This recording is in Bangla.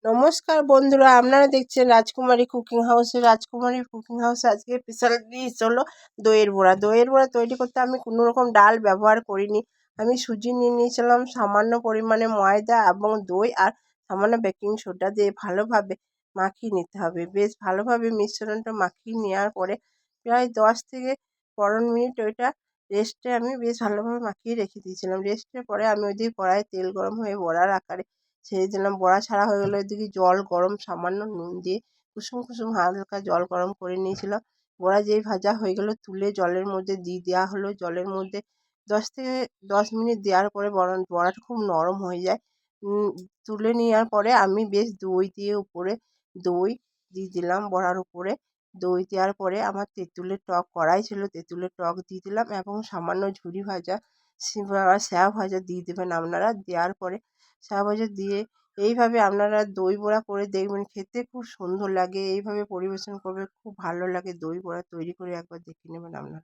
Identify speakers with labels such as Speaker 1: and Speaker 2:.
Speaker 1: নমস্কার বন্ধুরা, আপনারা দেখছেন রাজকুমারী কুকিং হাউসে। রাজকুমারী কুকিং হাউসে আজকে স্পেশাল ডিশ হলো দইয়ের বড়া। দইয়ের বড়া তৈরি করতে আমি কোনো রকম ডাল ব্যবহার করিনি। আমি সুজি নিয়ে নিয়েছিলাম, সামান্য পরিমাণে ময়দা এবং দই আর সামান্য বেকিং সোডা দিয়ে ভালোভাবে মাখিয়ে নিতে হবে। বেশ ভালোভাবে মিশ্রণটা মাখিয়ে নেওয়ার পরে প্রায় 10 থেকে 15 মিনিট ওইটা রেস্টে আমি বেশ ভালোভাবে মাখিয়ে রেখে দিয়েছিলাম। রেস্টের পরে আমি ওইদিকে কড়াইয়ে তেল গরম হয়ে বড়ার আকারে ছেড়ে দিলাম। বড়া ছাড়া হয়ে গেলো। এদিকে জল গরম, সামান্য নুন দিয়ে কুসুম কুসুম হালকা জল গরম করে নিয়েছিলাম। বড়া যেই ভাজা হয়ে গেলো তুলে জলের মধ্যে দিয়ে দেওয়া হলো। জলের মধ্যে 10 থেকে 10 মিনিট দেওয়ার পরে বড়াটা খুব নরম হয়ে যায়। তুলে নেওয়ার পরে আমি বেশ দই দিয়ে উপরে দই দিয়ে দিলাম বড়ার উপরে। দই দেওয়ার পরে আমার তেঁতুলের টক কড়াই ছিল, তেঁতুলের টক দিয়ে দিলাম এবং সামান্য ঝুরি ভাজা স্যাও ভাজা দিয়ে দেবেন আপনারা। দেওয়ার পরে স্যাও ভাজা দিয়ে এইভাবে আপনারা দই বড়া করে দেখবেন, খেতে খুব সুন্দর লাগে। এইভাবে পরিবেশন করবে, খুব ভালো লাগে। দই বড়া তৈরি করে একবার দেখে নেবেন আপনারা।